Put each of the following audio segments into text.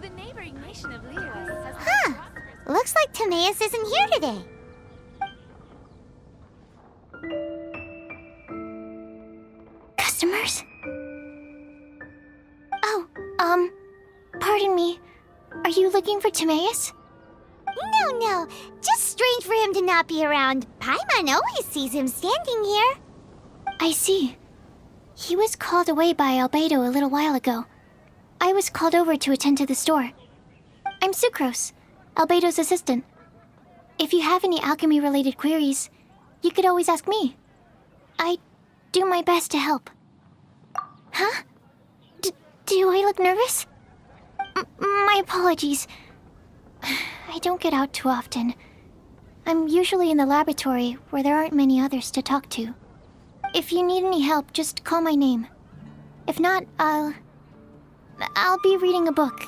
The neighboring nation of Leos has Huh. Looks like Timaeus isn't here today. Customers? Oh, pardon me. Are you looking for Timaeus? No. Just strange for him to not be around. Paimon always sees him standing here. I see. He was called away by Albedo a little while ago. I was called over to attend to the store. I'm Sucrose, Albedo's assistant. If you have any alchemy-related queries, you could always ask me. I do my best to help. Huh? Do I look nervous? My apologies. I don't get out too often. I'm usually in the laboratory where there aren't many others to talk to. If you need any help, just call my name. If not, I'll be reading a book.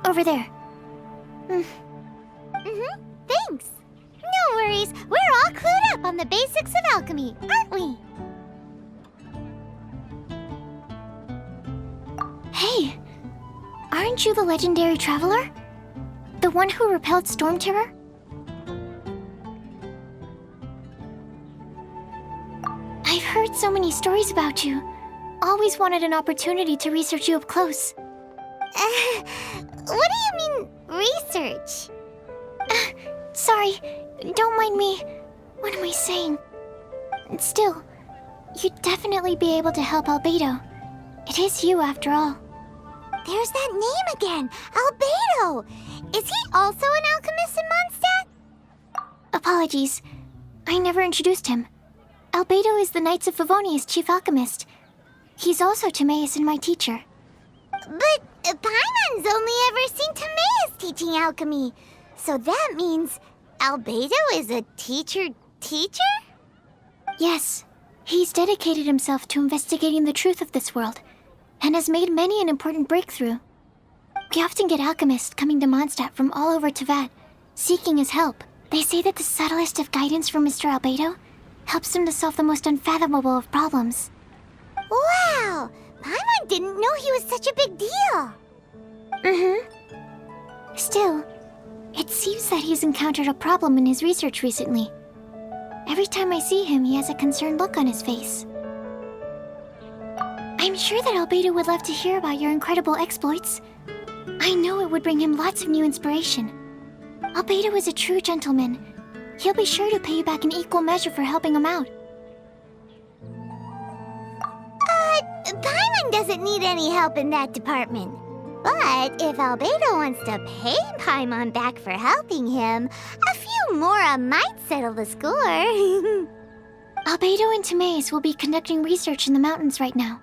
Over there. Thanks. No worries. We're all clued up on the basics of alchemy, aren't we? Hey, aren't you the legendary traveler? The one who repelled Storm Terror? I've heard so many stories about you. Always wanted an opportunity to research you up close. What do you mean, research? Sorry, don't mind me. What am I saying? Still, you'd definitely be able to help Albedo. It is you, after all. There's that name again, Albedo! Is he also an alchemist in Mondstadt? Apologies, I never introduced him. Albedo is the Knights of Favonia's chief alchemist. He's also Timaeus and my teacher. But Paimon's only ever seen Timaeus teaching alchemy. So that means Albedo is a teacher? Yes. He's dedicated himself to investigating the truth of this world, and has made many an important breakthrough. We often get alchemists coming to Mondstadt from all over Teyvat, seeking his help. They say that the subtlest of guidance from Mr. Albedo helps him to solve the most unfathomable of problems. Wow! Paimon didn't know he was such a big deal! Still, it seems that he's encountered a problem in his research recently. Every time I see him, he has a concerned look on his face. I'm sure that Albedo would love to hear about your incredible exploits. I know it would bring him lots of new inspiration. Albedo is a true gentleman. He'll be sure to pay you back in equal measure for helping him out. Paimon doesn't need any help in that department. But if Albedo wants to pay Paimon back for helping him, a few more might settle the score. Albedo and Timaeus will be conducting research in the mountains right now.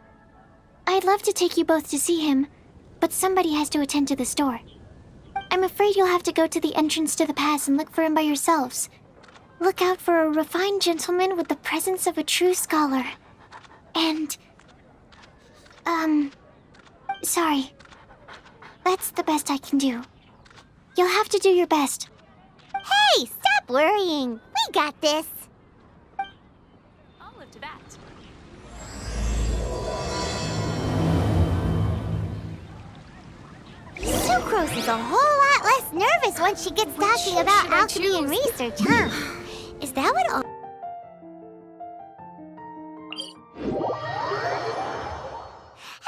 I'd love to take you both to see him, but somebody has to attend to the store. I'm afraid you'll have to go to the entrance to the pass and look for him by yourselves. Look out for a refined gentleman with the presence of a true scholar. And... sorry. That's the best I can do. You'll have to do your best. Hey, stop worrying. We got this. all of Teyvat. Sucrose is a whole lot less nervous once she gets talking about alchemy and research, huh? Is that what all...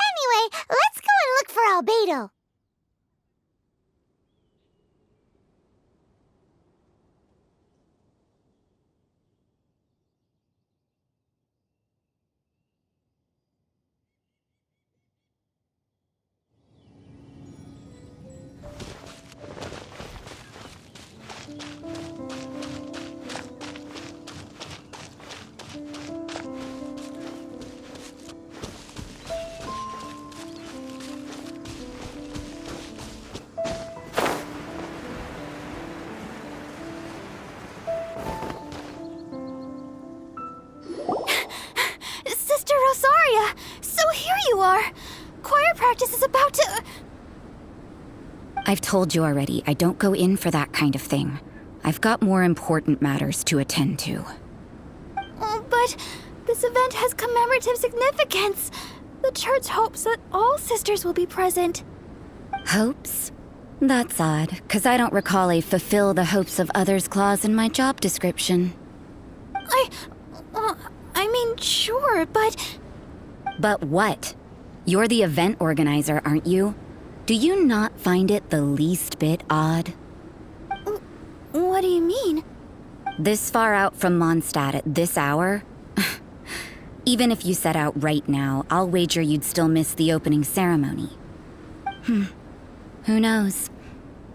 Anyway, let's go and look for Albedo. So here you are! Choir practice is about to... I've told you already, I don't go in for that kind of thing. I've got more important matters to attend to. Oh, but this event has commemorative significance. The church hopes that all sisters will be present. Hopes? That's odd, 'cause I don't recall a fulfill the hopes of others clause in my job description. I mean, sure, but... But what? You're the event organizer, aren't you? Do you not find it the least bit odd? What do you mean? This far out from Mondstadt at this hour? Even if you set out right now, I'll wager you'd still miss the opening ceremony. Who knows?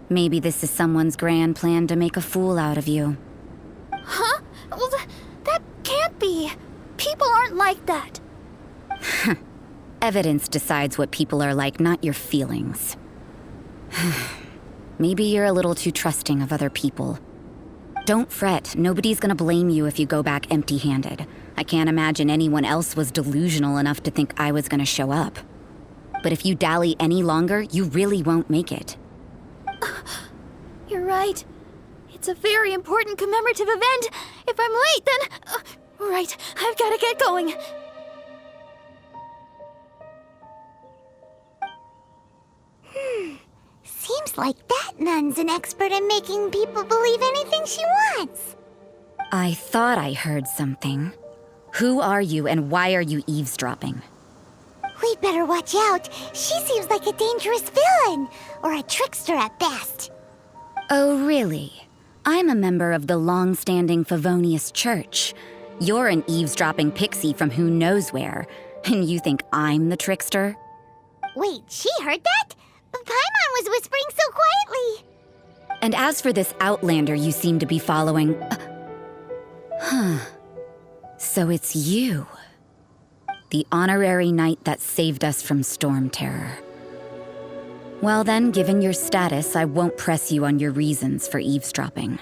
Maybe this is someone's grand plan to make a fool out of you. Huh? Well, that can't be. People aren't like that. Evidence decides what people are like, not your feelings. Maybe you're a little too trusting of other people. Don't fret, nobody's gonna blame you if you go back empty-handed. I can't imagine anyone else was delusional enough to think I was gonna show up. But if you dally any longer, you really won't make it. You're right. It's a very important commemorative event. If I'm late, then... right, I've gotta get going. Seems like that nun's an expert in making people believe anything she wants. I thought I heard something. Who are you and why are you eavesdropping? We'd better watch out. She seems like a dangerous villain, or a trickster at best. Oh, really? I'm a member of the long-standing Favonius Church. You're an eavesdropping pixie from who knows where, and you think I'm the trickster? Wait, she heard that? Paimon was whispering so quietly. And as for this outlander you seem to be following... So it's you. The honorary knight that saved us from storm terror. Well then, given your status, I won't press you on your reasons for eavesdropping.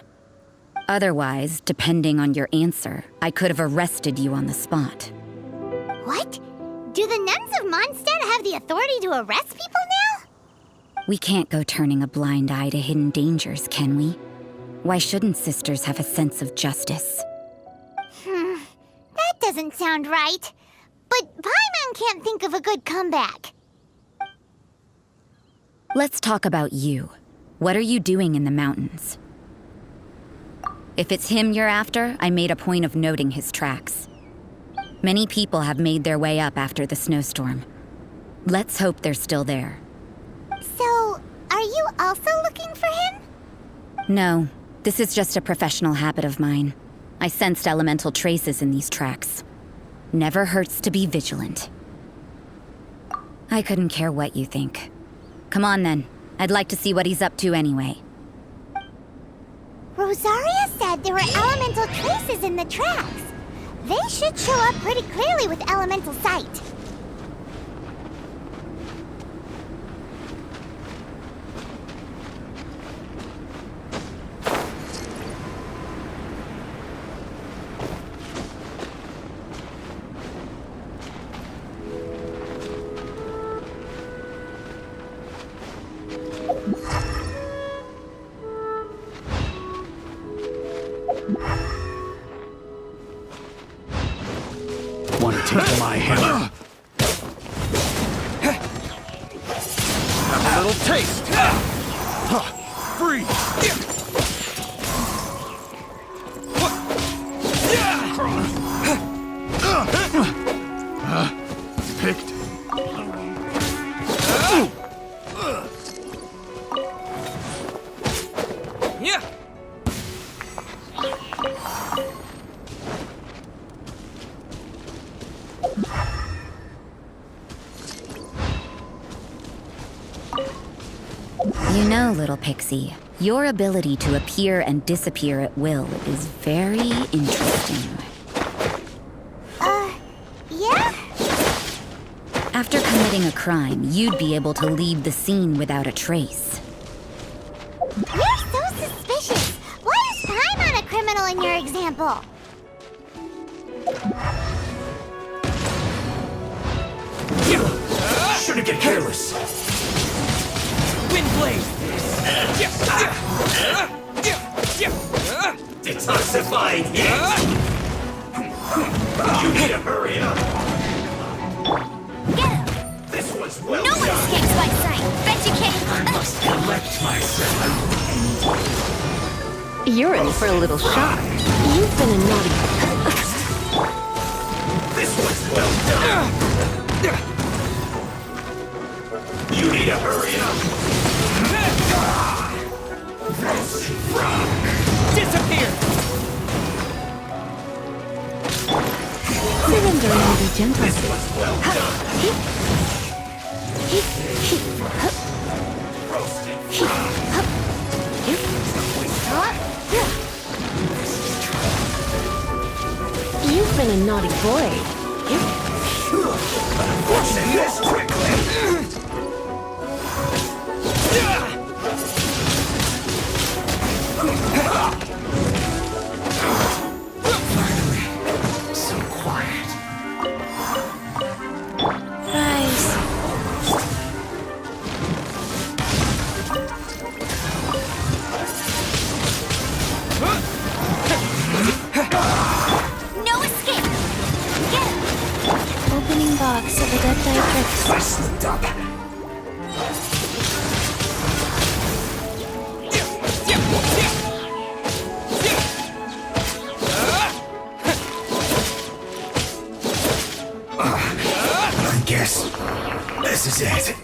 Otherwise, depending on your answer, I could have arrested you on the spot. What? Do the nuns of Mondstadt have the authority to arrest people now? We can't go turning a blind eye to hidden dangers, can we? Why shouldn't sisters have a sense of justice? That doesn't sound right. But Paimon can't think of a good comeback. Let's talk about you. What are you doing in the mountains? If it's him you're after, I made a point of noting his tracks. Many people have made their way up after the snowstorm. Let's hope they're still there. So, are you also looking for him? No, this is just a professional habit of mine. I sensed elemental traces in these tracks. Never hurts to be vigilant. I couldn't care what you think. Come on then. I'd like to see what he's up to anyway. Rosaria said there were elemental traces in the tracks. They should show up pretty clearly with elemental sight. Want to take my hammer? Have a little taste. Free. Picked. Yeah. You know, little pixie, your ability to appear and disappear at will is very interesting. Yeah? After committing a crime, you'd be able to leave the scene without a trace. You're so suspicious. Why is Paimon a criminal in your example? Shouldn't get careless. Wind blade. Detoxified heat. You need to hurry up. Get him! This was well No one done. escapes my sight. Bet you can't. You're in for a little shock. You've been a naughty... This was well done. You need to hurry up. Disappear! Surrender and be gentle. This was well done. Roasted frog. You've been a naughty boy. Unfortunately, this quickly. Finally, so quiet. Rise. No escape! Get him! Opening box of a dead diatrix. I slipped up. I guess this is it.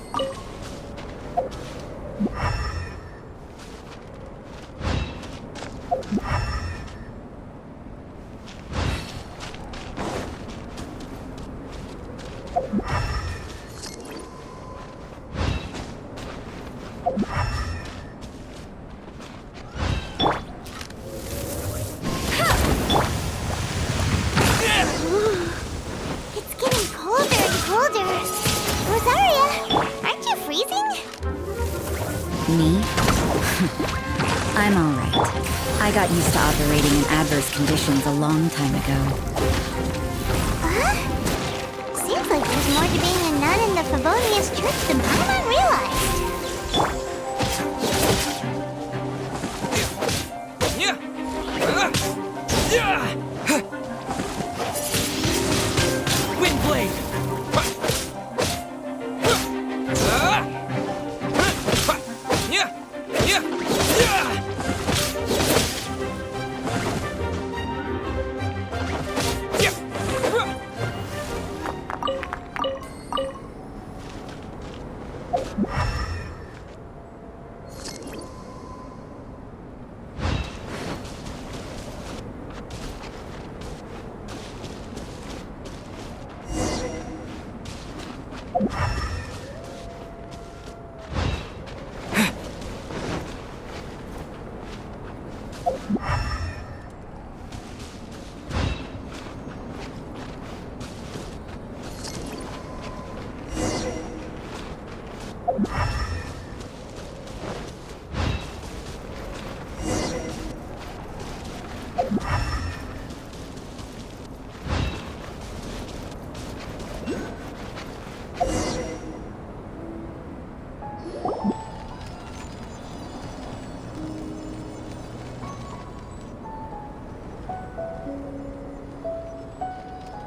It's getting colder and colder. Rosaria, aren't you freezing? Me? I'm alright. I got used to operating in adverse conditions a long time ago. Huh? Seems like there's more to being a nun in the Favonius Church than Paimon realized. Wind blade!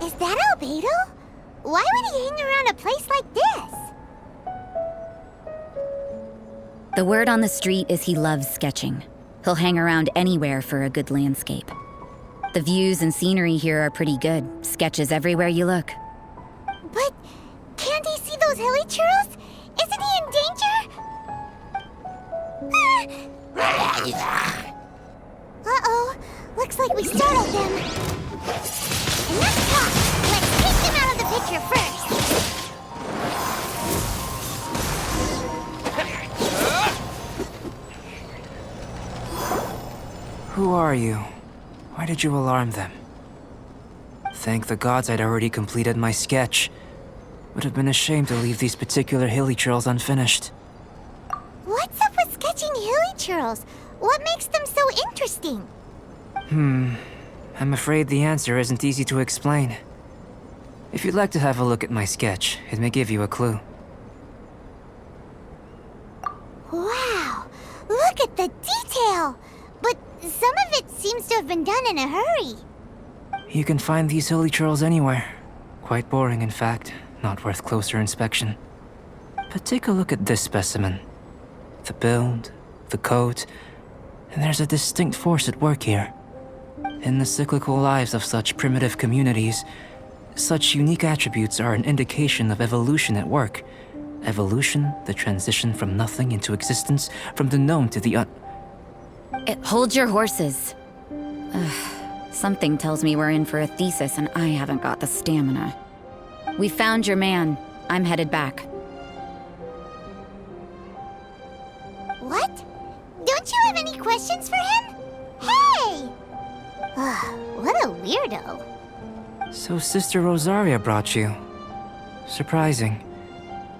Is that Albedo? Why would he hang around a place like this? The word on the street is he loves sketching. He'll hang around anywhere for a good landscape. The views and scenery here are pretty good. Sketches everywhere you look. But can't he see those hilly churros? Isn't he in danger? Uh-oh. Looks like we startled them. Enough talk. Let's take them out of the picture first. Who are you? Why did you alarm them? Thank the gods I'd already completed my sketch. Would have been a shame to leave these particular hilly trails unfinished. What's up with sketching hilly churros? What makes them so interesting? I'm afraid the answer isn't easy to explain. If you'd like to have a look at my sketch, it may give you a clue. Wow! Look at the detail! But some of it seems to have been done in a hurry. You can find these hilly trails anywhere. Quite boring, in fact. Not worth closer inspection. But take a look at this specimen. The build, the coat, There's a distinct force at work here. In the cyclical lives of such primitive communities, such unique attributes are an indication of evolution at work. Evolution, the transition from nothing into existence, from the known to the Hold your horses. Something tells me we're in for a thesis and I haven't got the stamina. We found your man. I'm headed back. What? Don't you have any questions for him? Hey! What a weirdo. So Sister Rosaria brought you. Surprising.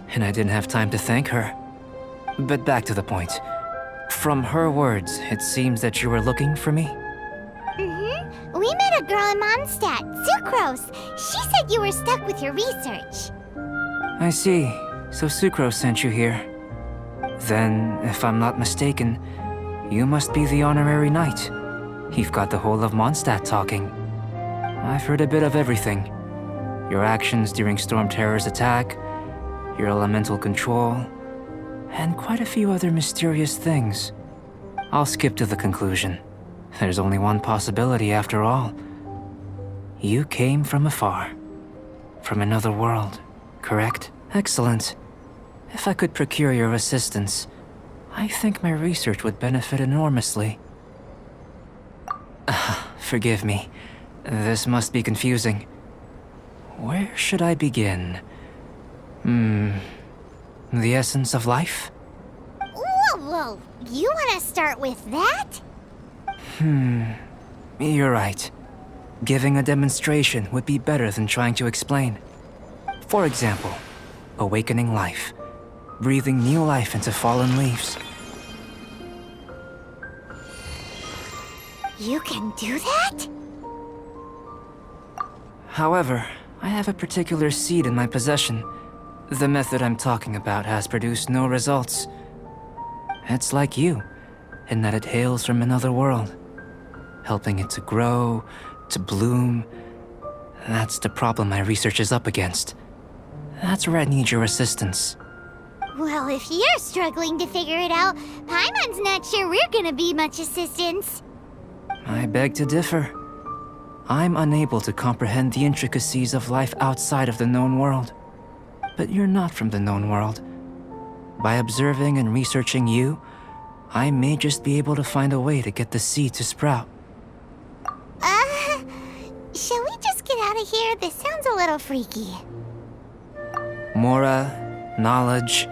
And I didn't have time to thank her. But back to the point. From her words, it seems that you were looking for me? We met a girl in Mondstadt, Sucrose. She said you were stuck with your research. I see. So Sucrose sent you here. Then, if I'm not mistaken, you must be the honorary knight. You've got the whole of Mondstadt talking. I've heard a bit of everything. Your actions during Storm Terror's attack, your elemental control, and quite a few other mysterious things. I'll skip to the conclusion. There's only one possibility after all. You came from afar. From another world, correct? Excellent. If I could procure your assistance, I think my research would benefit enormously. Forgive me. This must be confusing. Where should I begin? The essence of life? Whoa. You want to start with that? You're right. Giving a demonstration would be better than trying to explain. For example, awakening life. Breathing new life into fallen leaves. You can do that? However, I have a particular seed in my possession. The method I'm talking about has produced no results. It's like you, in that it hails from another world. Helping it to grow, to bloom. That's the problem my research is up against. That's where I need your assistance. Well, if you're struggling to figure it out, Paimon's not sure we're gonna be much assistance. I beg to differ. I'm unable to comprehend the intricacies of life outside of the known world. But you're not from the known world. By observing and researching you, I may just be able to find a way to get the seed to sprout. Shall we just get out of here? This sounds a little freaky. Mora, knowledge,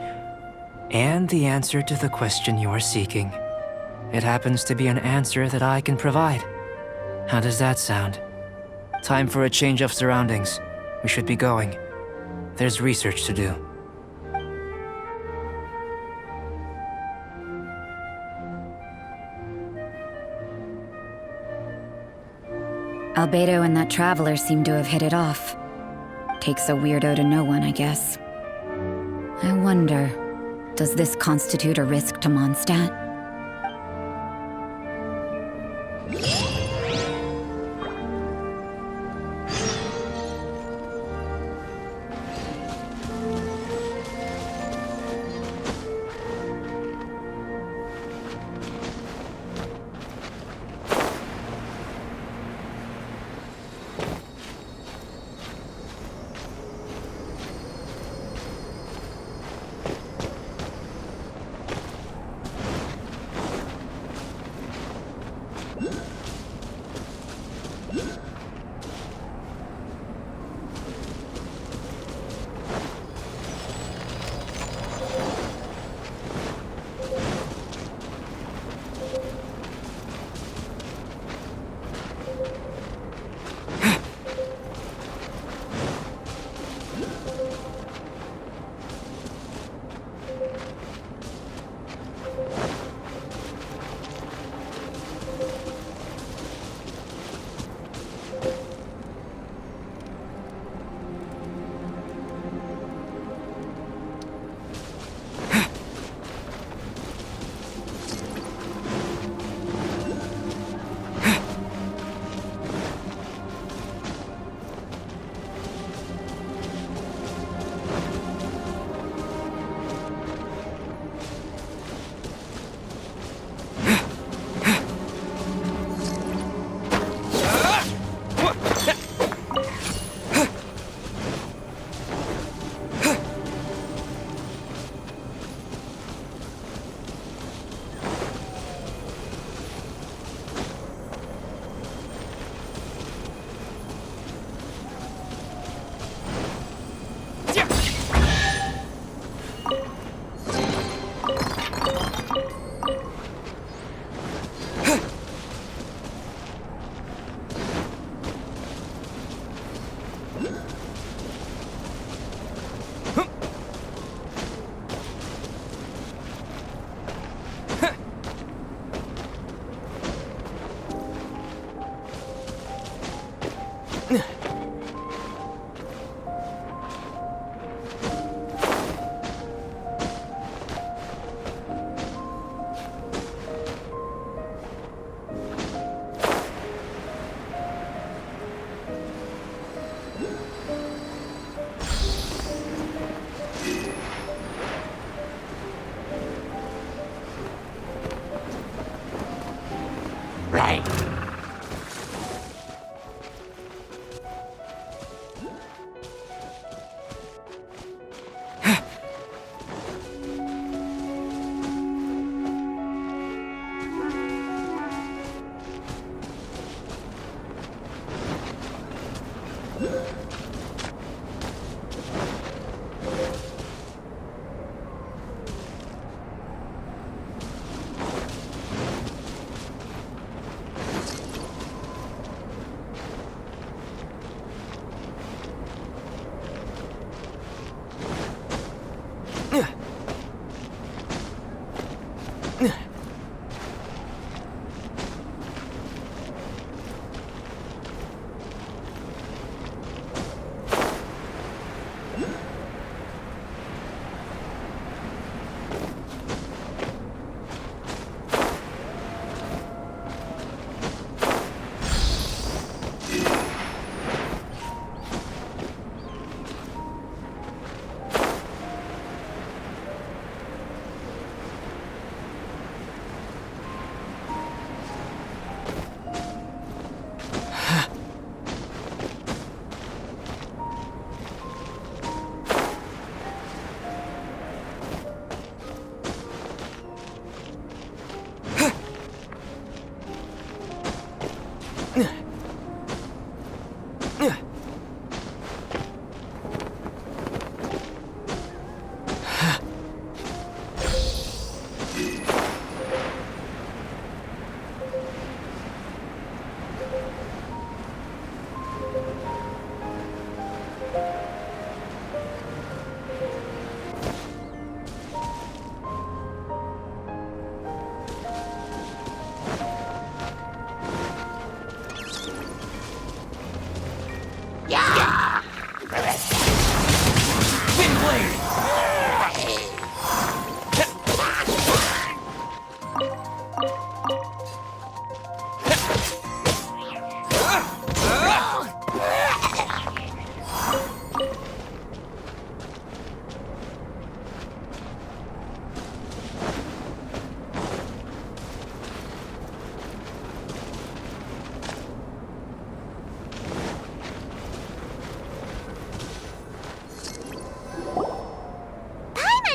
and the answer to the question you are seeking. It happens to be an answer that I can provide. How does that sound? Time for a change of surroundings. We should be going. There's research to do. Albedo and that traveler seem to have hit it off. Takes a weirdo to know one, I guess. I wonder, does this constitute a risk to Mondstadt? die!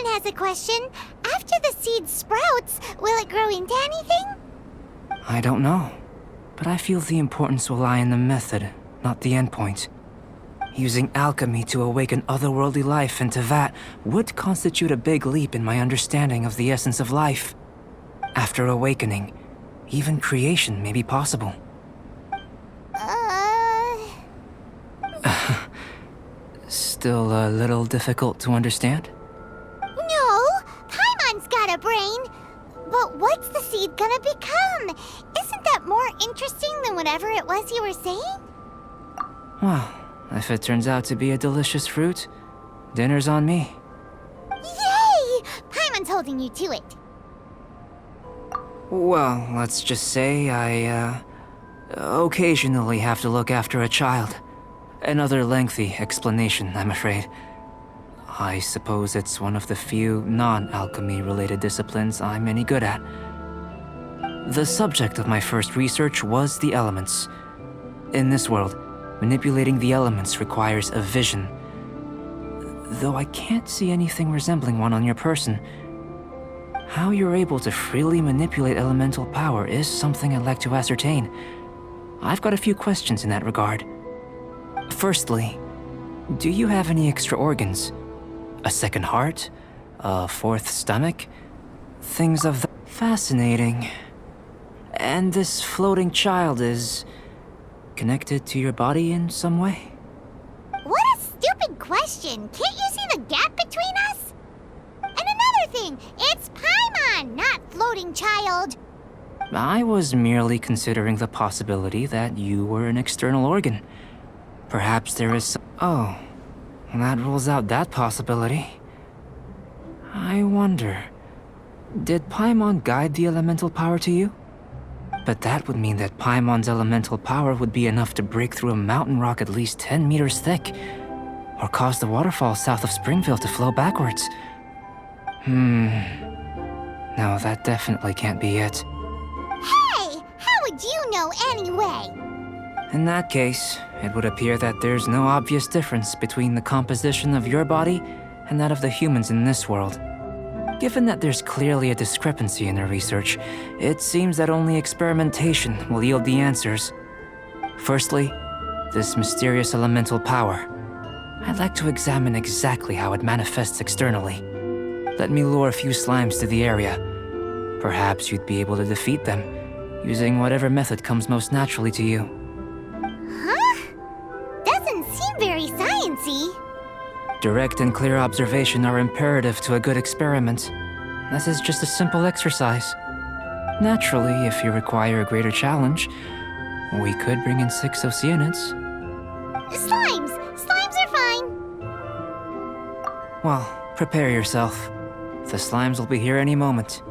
Has a question. After the seed sprouts, will it grow into anything? I don't know, but I feel the importance will lie in the method, not the endpoint. Using alchemy to awaken otherworldly life into that would constitute a big leap in my understanding of the essence of life. After awakening, even creation may be possible. Still a little difficult to understand? Got a brain. But what's the seed gonna become? Isn't that more interesting than whatever it was you were saying? Well, if it turns out to be a delicious fruit, dinner's on me. Yay! Paimon's holding you to it. Well, let's just say I, occasionally have to look after a child. Another lengthy explanation, I'm afraid. I suppose it's one of the few non-alchemy-related disciplines I'm any good at. The subject of my first research was the elements. In this world, manipulating the elements requires a vision. Though I can't see anything resembling one on your person, how you're able to freely manipulate elemental power is something I'd like to ascertain. I've got a few questions in that regard. Firstly, do you have any extra organs? A second heart? A fourth stomach? Things of the... Fascinating. And this floating child is... connected to your body in some way? What a stupid question! Can't you see the gap between us? And another thing, it's Paimon, not floating child. I was merely considering the possibility that you were an external organ. Perhaps there is some... Oh, that rules out that possibility. I wonder... Did Paimon guide the elemental power to you? But that would mean that Paimon's elemental power would be enough to break through a mountain rock at least 10 meters thick, or cause the waterfall south of Springville to flow backwards. No, that definitely can't be it. Hey! How would you know anyway? In that case, it would appear that there's no obvious difference between the composition of your body and that of the humans in this world. Given that there's clearly a discrepancy in the research, it seems that only experimentation will yield the answers. Firstly, this mysterious elemental power. I'd like to examine exactly how it manifests externally. Let me lure a few slimes to the area. Perhaps you'd be able to defeat them, using whatever method comes most naturally to you. Huh? Doesn't seem very sciencey. Direct and clear observation are imperative to a good experiment. This is just a simple exercise. Naturally, if you require a greater challenge, we could bring in 6 Oceanids. Slimes! Slimes are fine! Well, prepare yourself. The slimes will be here any moment.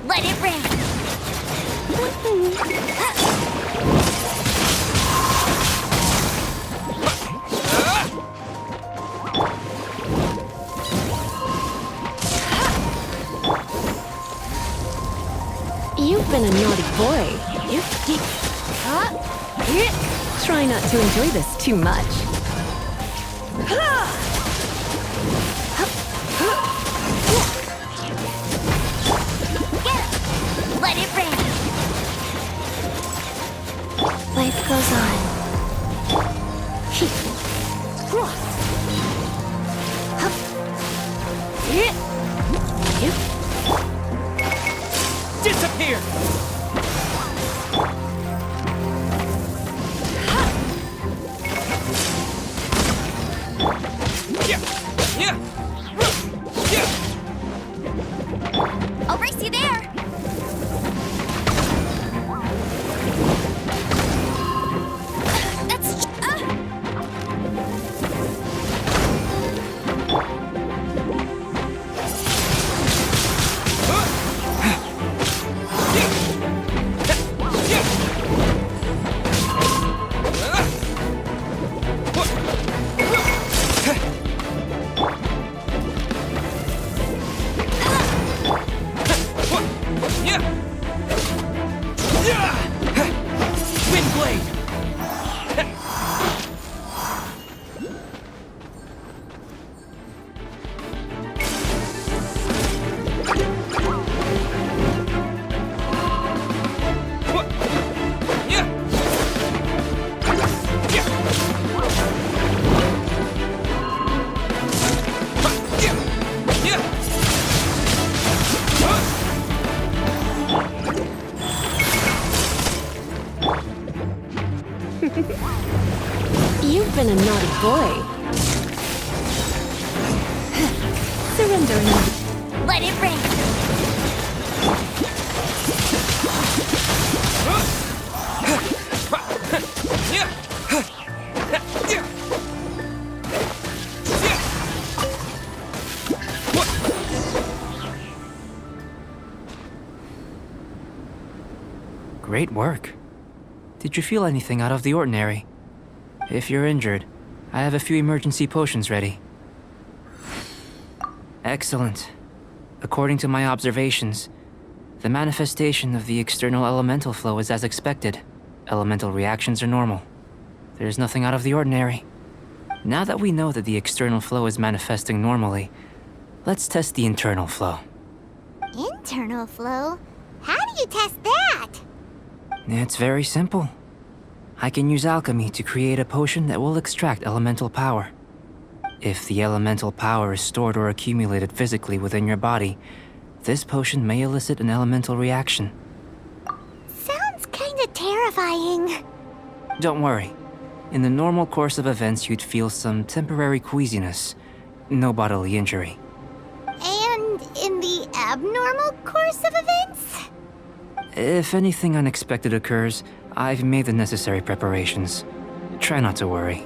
Let it rain! You've been a naughty boy. Try not to enjoy this too much. Let it rain! Life goes on. Disappear! I'll race you there! That's... You've been a naughty boy. Surrender and Let it rain! Great work. Did you feel anything out of the ordinary? If you're injured, I have a few emergency potions ready. Excellent. According to my observations, the manifestation of the external elemental flow is as expected. Elemental reactions are normal. There's nothing out of the ordinary. Now that we know that the external flow is manifesting normally, let's test the internal flow. Internal flow? How do you test that? It's very simple. I can use alchemy to create a potion that will extract elemental power. If the elemental power is stored or accumulated physically within your body, this potion may elicit an elemental reaction. Sounds kinda terrifying. Don't worry. In the normal course of events, you'd feel some temporary queasiness. No bodily injury. And in the abnormal course of events? If anything unexpected occurs, I've made the necessary preparations. Try not to worry.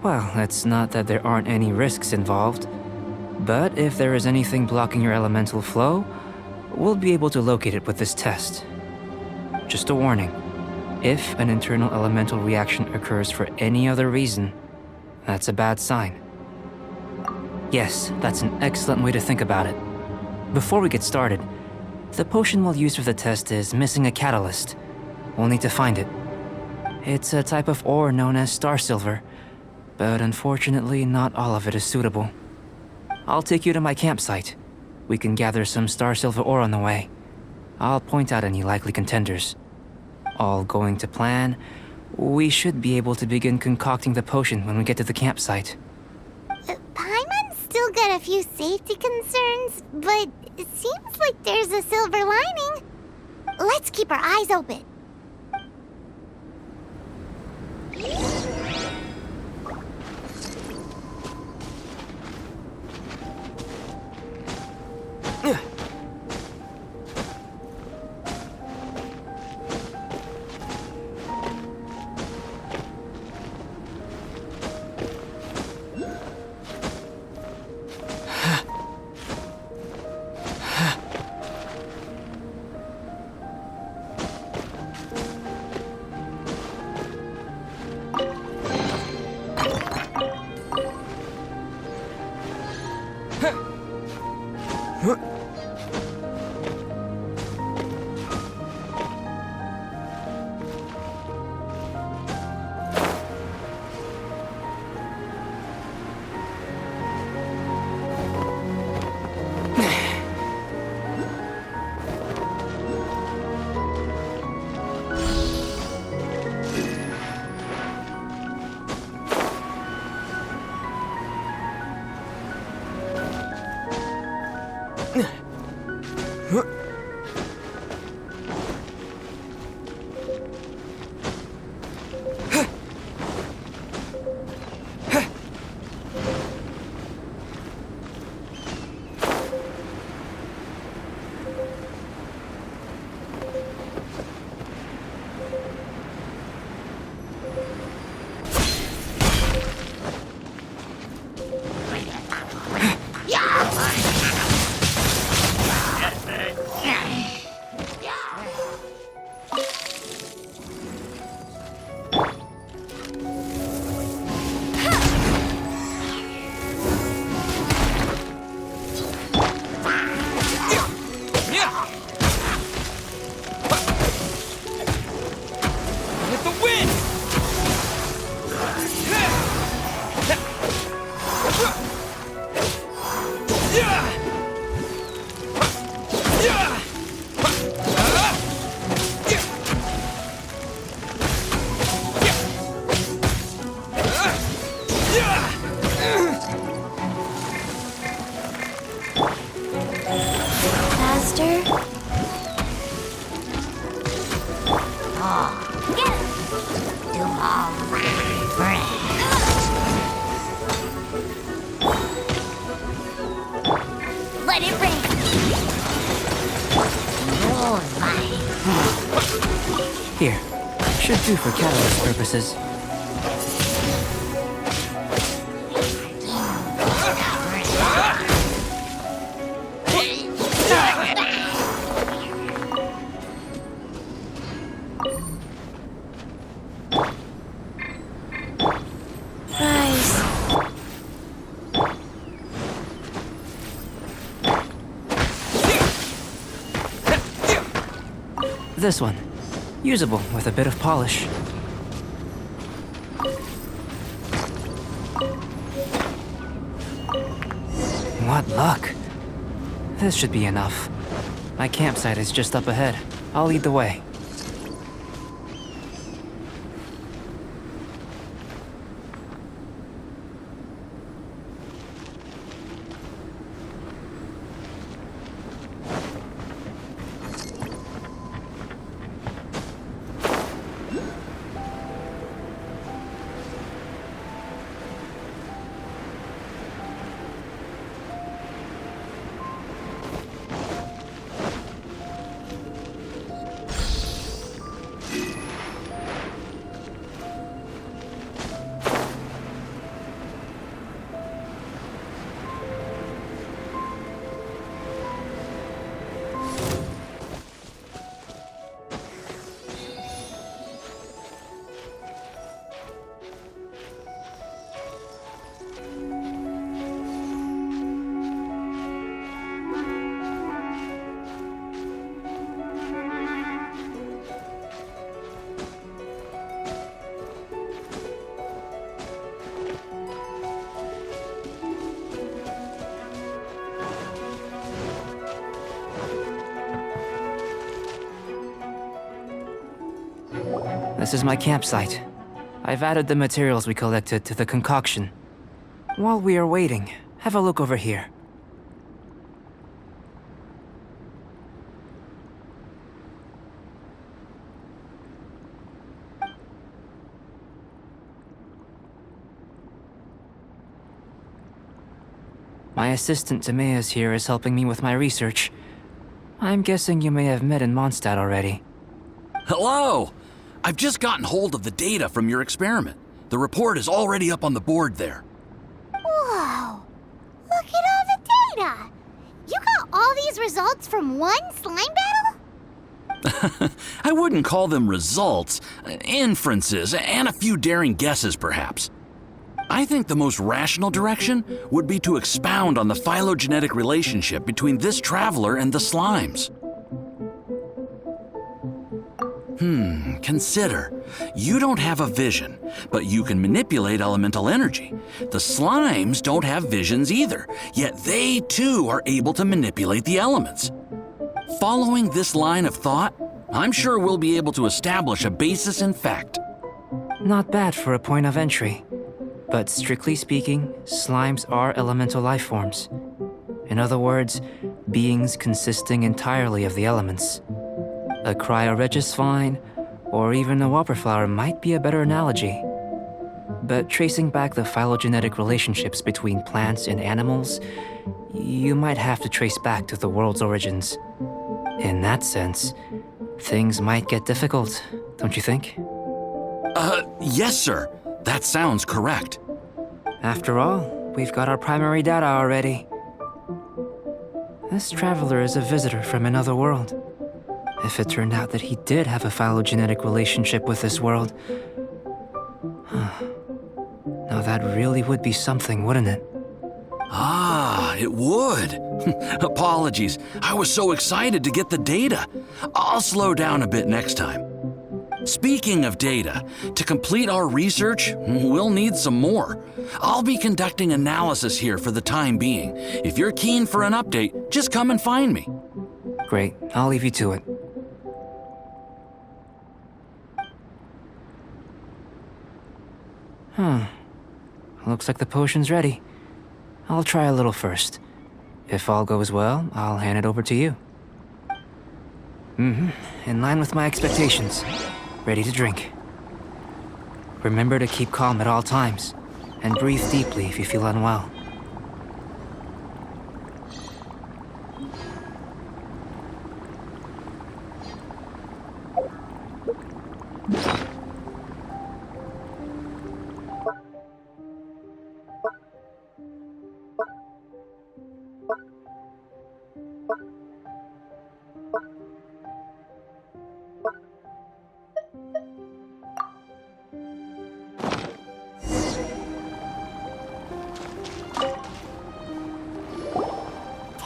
Well, it's not that there aren't any risks involved. But if there is anything blocking your elemental flow, we'll be able to locate it with this test. Just a warning. If an internal elemental reaction occurs for any other reason, that's a bad sign. Yes, that's an excellent way to think about it. Before we get started, the potion we'll use for the test is missing a catalyst. We'll need to find it. It's a type of ore known as star silver, but unfortunately not all of it is suitable. I'll take you to my campsite. We can gather some star silver ore on the way. I'll point out any likely contenders. All going to plan, we should be able to begin concocting the potion when we get to the campsite. Paimon's still got a few safety concerns, but it seems like there's a silver lining. Let's keep our eyes open. Let it rain. Here, should do for catalyst purposes. This one. Usable with a bit of polish. What luck. This should be enough. My campsite is just up ahead. I'll lead the way. This is my campsite. I've added the materials we collected to the concoction. While we are waiting, have a look over here. My assistant Timaeus here is helping me with my research. I'm guessing you may have met in Mondstadt already. Hello! I've just gotten hold of the data from your experiment. The report is already up on the board there. Whoa! Look at all the data! You got all these results from one slime battle? I wouldn't call them results, inferences, and a few daring guesses perhaps. I think the most rational direction would be to expound on the phylogenetic relationship between this traveler and the slimes. Consider. You don't have a vision, but you can manipulate elemental energy. The slimes don't have visions either, yet they too are able to manipulate the elements. Following this line of thought, I'm sure we'll be able to establish a basis in fact. Not bad for a point of entry. But strictly speaking, slimes are elemental life forms. In other words, beings consisting entirely of the elements. A cryoregis vine, or even a wildflower might be a better analogy. But tracing back the phylogenetic relationships between plants and animals, you might have to trace back to the world's origins. In that sense, things might get difficult, don't you think? Yes, sir. That sounds correct. After all, we've got our primary data already. This traveler is a visitor from another world. If it turned out that he did have a phylogenetic relationship with this world... Now that really would be something, wouldn't it? Ah, it would. Apologies. I was so excited to get the data. I'll slow down a bit next time. Speaking of data, to complete our research, we'll need some more. I'll be conducting analysis here for the time being. If you're keen for an update, just come and find me. Great, I'll leave you to it. Looks like the potion's ready. I'll try a little first. If all goes well, I'll hand it over to you. In line with my expectations. Ready to drink. Remember to keep calm at all times, and breathe deeply if you feel unwell.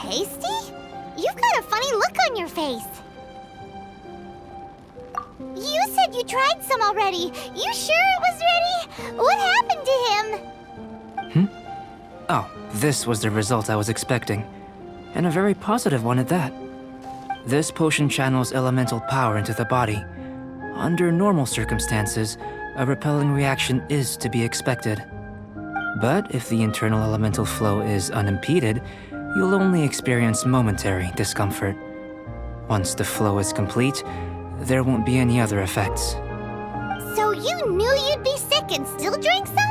Tasty? You've got a funny look on your face. You said you tried some already. You sure it was ready? What happened to him? Oh, this was the result I was expecting. And a very positive one at that. This potion channels elemental power into the body. Under normal circumstances, a repelling reaction is to be expected. But if the internal elemental flow is unimpeded, you'll only experience momentary discomfort. Once the flow is complete, there won't be any other effects. So you knew you'd be sick and still drank some?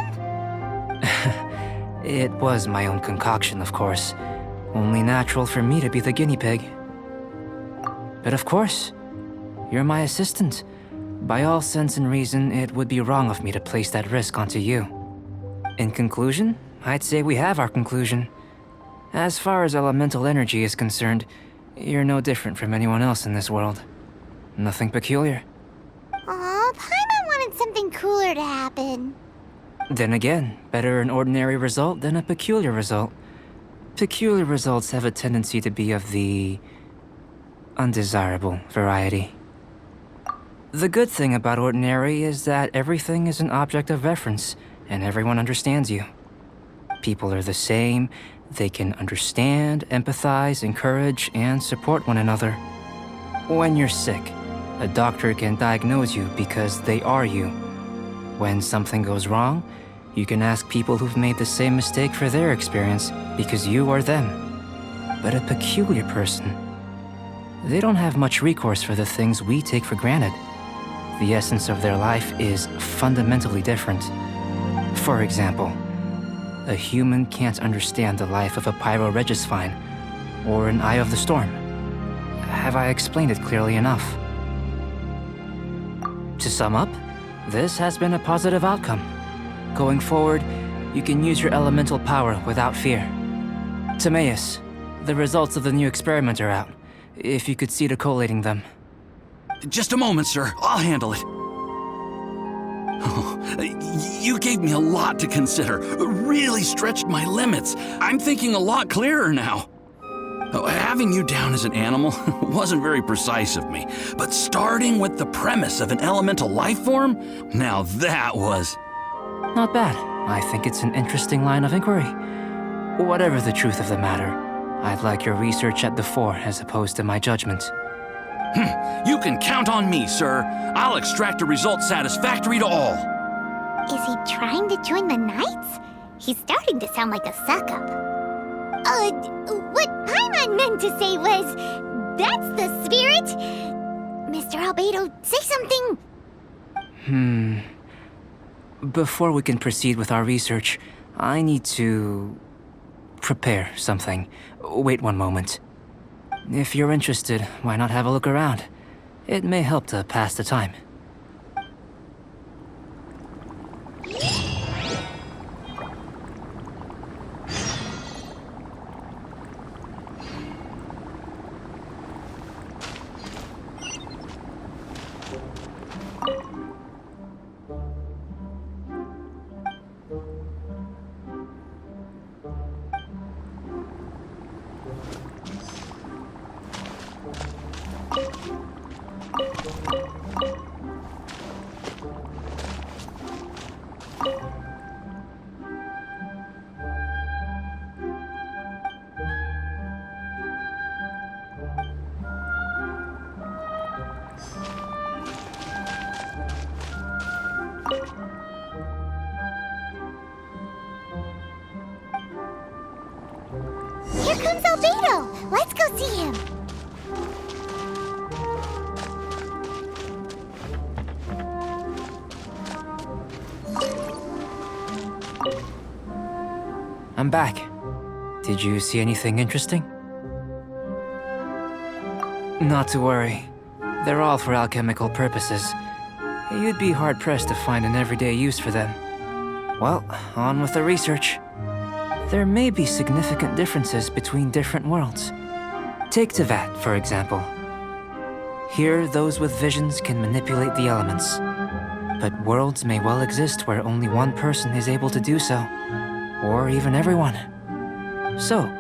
It was my own concoction, of course. Only natural for me to be the guinea pig. But of course, you're my assistant. By all sense and reason, it would be wrong of me to place that risk onto you. In conclusion, I'd say we have our conclusion. As far as elemental energy is concerned, you're no different from anyone else in this world. Nothing peculiar. Aw, Paimon wanted something cooler to happen. Then again, better an ordinary result than a peculiar result. Peculiar results have a tendency to be of the undesirable variety. The good thing about ordinary is that everything is an object of reference, and everyone understands you. People are the same. They can understand, empathize, encourage, and support one another. When you're sick, A doctor can diagnose you because they are you. When something goes wrong, you can ask people who've made the same mistake for their experience because you are them. But a peculiar person, they don't have much recourse for the things we take for granted. The essence of their life is fundamentally different. For example, a human can't understand the life of a pyro-regisvine or an Eye of the Storm. Have I explained it clearly enough? To sum up, this has been a positive outcome. Going forward, you can use your elemental power without fear. Timaeus, the results of the new experiment are out. If you could see to collating them. Just a moment, sir. I'll handle it. Oh, you gave me a lot to consider. Really stretched my limits. I'm thinking a lot clearer now. Oh, having you down as an animal wasn't very precise of me, but starting with the premise of an elemental life form, now that was... Not bad. I think it's an interesting line of inquiry. Whatever the truth of the matter, I'd like your research at the fore as opposed to my judgment. You can count on me, sir. I'll extract a result satisfactory to all. Is he trying to join the Knights? He's starting to sound like a suck-up. What Paimon meant to say was, that's the spirit. Mr. Albedo, say something. Before we can proceed with our research, I need to... prepare something. Wait one moment. If you're interested, why not have a look around? It may help to pass the time. Here comes Albedo! Let's go see him! I'm back. Did you see anything interesting? Not to worry. They're all for alchemical purposes. You'd be hard-pressed to find an everyday use for them. Well, on with the research. There may be significant differences between different worlds. Take Tevat, for example. Here, those with visions can manipulate the elements. But worlds may well exist where only one person is able to do so. Or even everyone. So,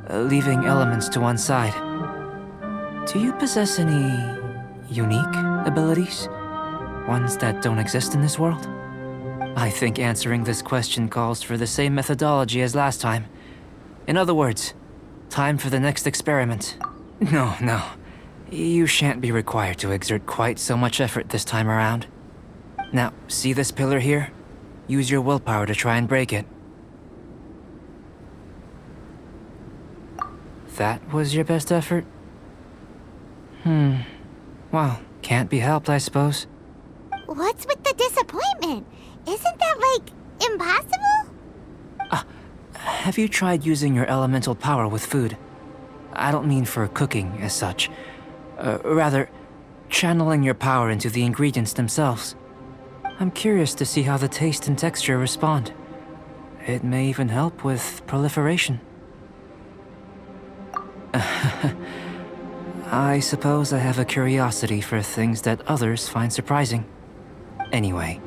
leaving elements to one side, do you possess any unique abilities? Ones that don't exist in this world? I think answering this question calls for the same methodology as last time. In other words, time for the next experiment. No. You shan't be required to exert quite so much effort this time around. Now, see this pillar here? Use your willpower to try and break it. That was your best effort? Well, can't be helped, I suppose. What's with the disappointment? Isn't that, like, impossible? Have you tried using your elemental power with food? I don't mean for cooking as such. Rather, channeling your power into the ingredients themselves. I'm curious to see how the taste and texture respond. It may even help with proliferation. I suppose I have a curiosity for things that others find surprising. Anyway,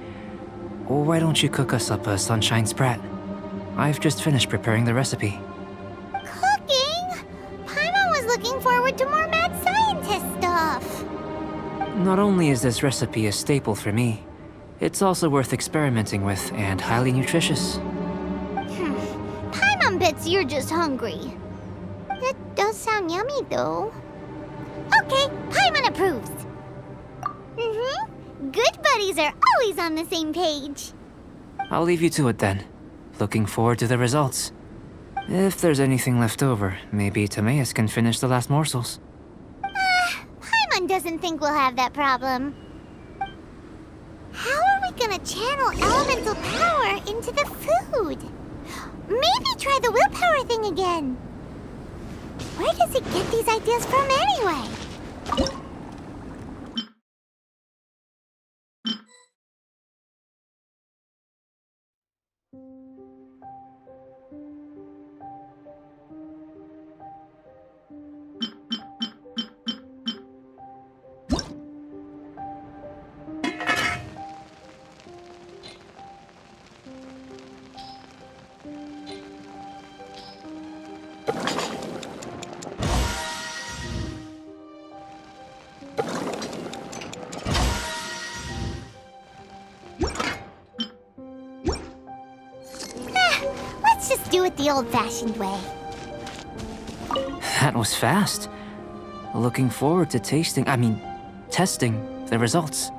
why don't you cook us up a sunshine sprat? I've just finished preparing the recipe. Cooking? Paimon was looking forward to more mad scientist stuff. Not only is this recipe a staple for me, it's also worth experimenting with and highly nutritious. Paimon bets you're just hungry. That does sound yummy, though. Okay, Paimon approves. Mm-hmm. Good buddies are always on the same page. I'll leave you to it then. Looking forward to the results. If there's anything left over, maybe Timaeus can finish the last morsels. Paimon doesn't think we'll have that problem. How are we gonna channel elemental power into the food? Maybe try the willpower thing again. Where does it get these ideas from anyway? Let's just do it the old-fashioned way. That was fast. Looking forward to testing the results.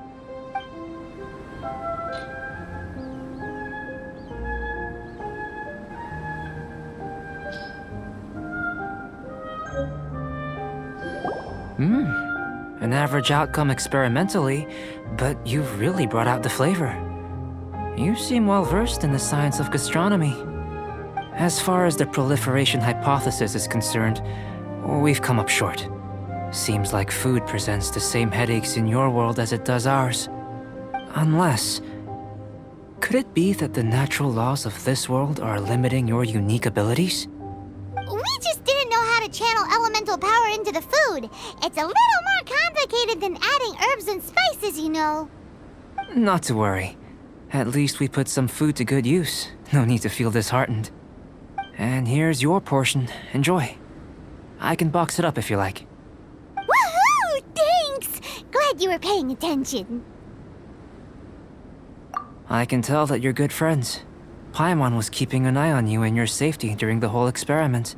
An average outcome experimentally, but you've really brought out the flavor. You seem well versed in the science of gastronomy. As far as the proliferation hypothesis is concerned, we've come up short. Seems like food presents the same headaches in your world as it does ours. Unless... could it be that the natural laws of this world are limiting your unique abilities? We just didn't know how to channel elemental power into the food. It's a little more complicated than adding herbs and spices, you know. Not to worry. At least we put some food to good use. No need to feel disheartened. And here's your portion. Enjoy. I can box it up if you like. Woohoo! Thanks! Glad you were paying attention. I can tell that you're good friends. Paimon was keeping an eye on you and your safety during the whole experiment.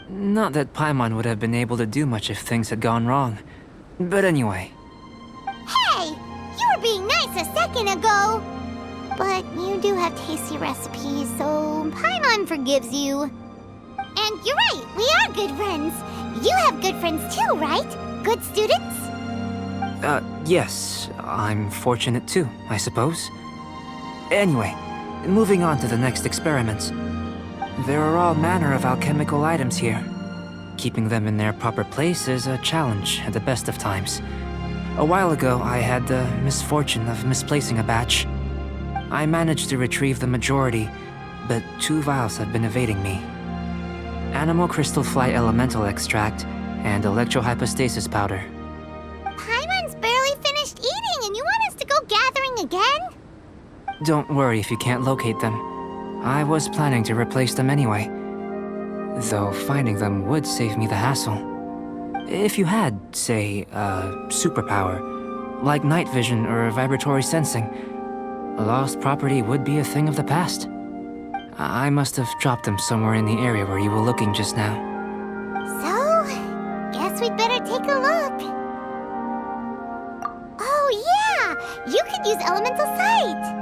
Not that Paimon would have been able to do much if things had gone wrong. But anyway. Hey! You were being nice a second ago! But you do have tasty recipes, so Paimon forgives you. And you're right, we are good friends. You have good friends too, right? Good students? Yes. I'm fortunate too, I suppose. Anyway, moving on to the next experiments. There are all manner of alchemical items here. Keeping them in their proper place is a challenge at the best of times. A while ago, I had the misfortune of misplacing a batch. I managed to retrieve the majority, but 2 vials have been evading me. Animal crystal fly elemental extract and electrohypostasis powder. Paimon's barely finished eating and you want us to go gathering again? Don't worry if you can't locate them. I was planning to replace them anyway. Though finding them would save me the hassle. If you had, say, a superpower, like night vision or vibratory sensing, lost property would be a thing of the past. I must have dropped them somewhere in the area where you were looking just now. So, guess we'd better take a look. Oh yeah! You could use elemental sight!